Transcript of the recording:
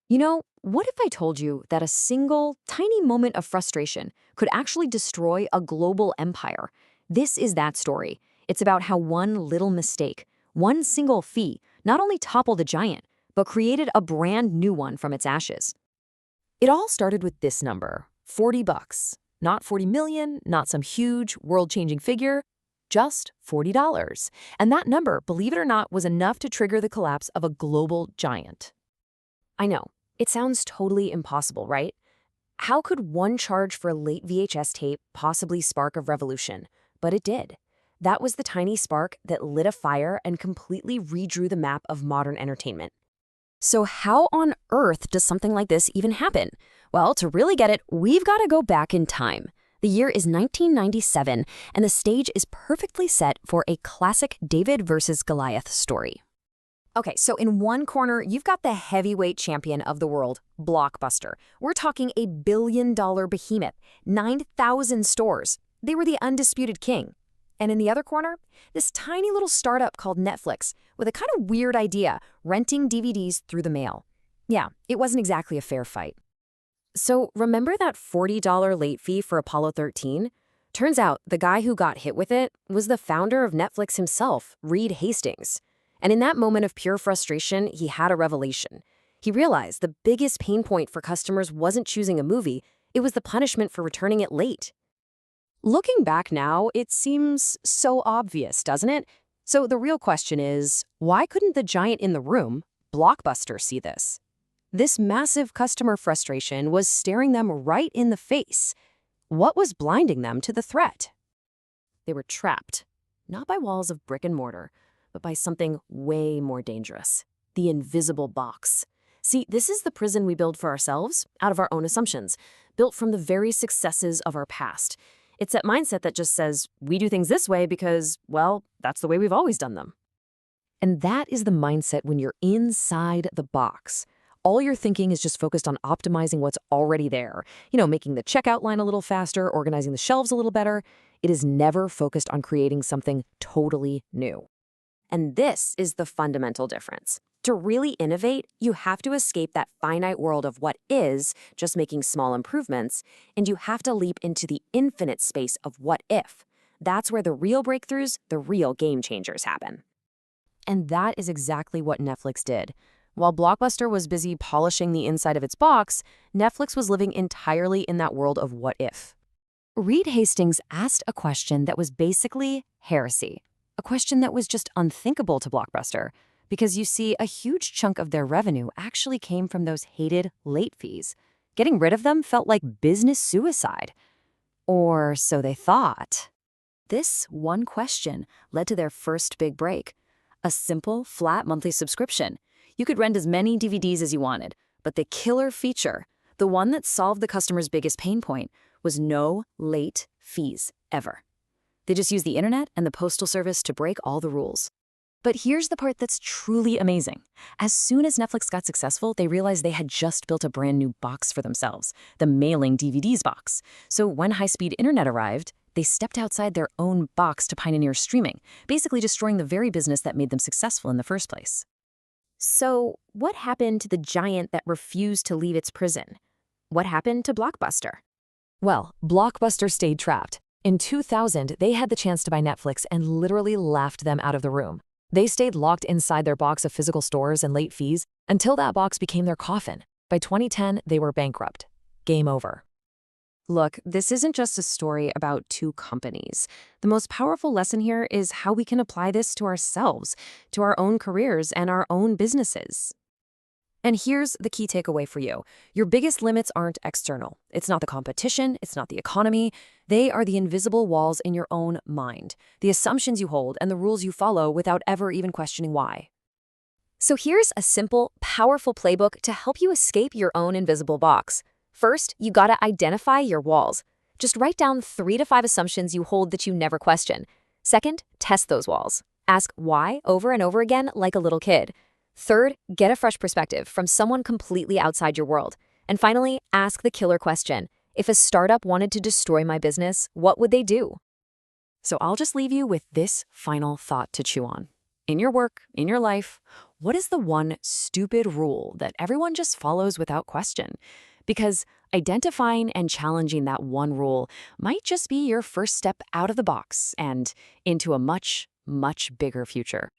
What if I told you that a single, tiny moment of frustration could actually destroy a global empire? This is that story. It's about how one little mistake, one single fee, not only toppled a giant, but created a brand new one from its ashes. It all started with this number, 40 bucks. Not 40 million, not some huge, world-changing figure, just $40. And that number, believe it or not, was enough to trigger the collapse of a global giant. I know. It sounds totally impossible, right? How could one charge for a late VHS tape possibly spark a revolution? But it did. That was the tiny spark that lit a fire and completely redrew the map of modern entertainment. So how on earth does something like this even happen? Well, to really get it, we've got to go back in time. The year is 1997, and the stage is perfectly set for a classic David versus Goliath story. Okay, so in one corner, you've got the heavyweight champion of the world, Blockbuster. We're talking a billion-dollar behemoth, 9,000 stores. They were the undisputed king. And in the other corner, this tiny little startup called Netflix, with a kind of weird idea, renting DVDs through the mail. Yeah, it wasn't exactly a fair fight. So remember that $40 late fee for Apollo 13? Turns out the guy who got hit with it was the founder of Netflix himself, Reed Hastings. And in that moment of pure frustration, he had a revelation. He realized the biggest pain point for customers wasn't choosing a movie, it was the punishment for returning it late. Looking back now, it seems so obvious, doesn't it? So the real question is, why couldn't the giant in the room, Blockbuster, see this? This massive customer frustration was staring them right in the face. What was blinding them to the threat? They were trapped, not by walls of brick and mortar, but by something way more dangerous, the invisible box. See, this is the prison we build for ourselves out of our own assumptions, built from the very successes of our past. It's that mindset that just says, we do things this way because, well, that's the way we've always done them. And that is the mindset when you're inside the box. All your thinking is just focused on optimizing what's already there. Making the checkout line a little faster, organizing the shelves a little better. It is never focused on creating something totally new. And this is the fundamental difference. To really innovate, you have to escape that finite world of what is, just making small improvements, and you have to leap into the infinite space of what if. That's where the real breakthroughs, the real game changers happen. And that is exactly what Netflix did. While Blockbuster was busy polishing the inside of its box, Netflix was living entirely in that world of what if. Reed Hastings asked a question that was basically heresy. A question that was just unthinkable to Blockbuster, because you see, a huge chunk of their revenue actually came from those hated late fees. Getting rid of them felt like business suicide. Or so they thought. This one question led to their first big break. A simple, flat monthly subscription. You could rent as many DVDs as you wanted, but the killer feature, the one that solved the customer's biggest pain point, was no late fees ever. They just used the internet and the postal service to break all the rules. But here's the part that's truly amazing. As soon as Netflix got successful, they realized they had just built a brand new box for themselves, the mailing DVDs box. So when high-speed internet arrived, they stepped outside their own box to pioneer streaming, basically destroying the very business that made them successful in the first place. So what happened to the giant that refused to leave its prison? What happened to Blockbuster? Well, Blockbuster stayed trapped. In 2000, they had the chance to buy Netflix and literally laughed them out of the room. They stayed locked inside their box of physical stores and late fees until that box became their coffin. By 2010, they were bankrupt. Game over. Look, this isn't just a story about two companies. The most powerful lesson here is how we can apply this to ourselves, to our own careers and our own businesses. And here's the key takeaway for you. Your biggest limits aren't external. It's not the competition, it's not the economy. They are the invisible walls in your own mind, the assumptions you hold and the rules you follow without ever even questioning why. So here's a simple, powerful playbook to help you escape your own invisible box. First, you gotta identify your walls. Just write down 3 to 5 assumptions you hold that you never question. Second, test those walls. Ask why over and over again like a little kid. Third, get a fresh perspective from someone completely outside your world. And finally, ask the killer question. If a startup wanted to destroy my business, what would they do? So I'll just leave you with this final thought to chew on. In your work, in your life, what is the one stupid rule that everyone just follows without question? Because identifying and challenging that one rule might just be your first step out of the box and into a much, much bigger future.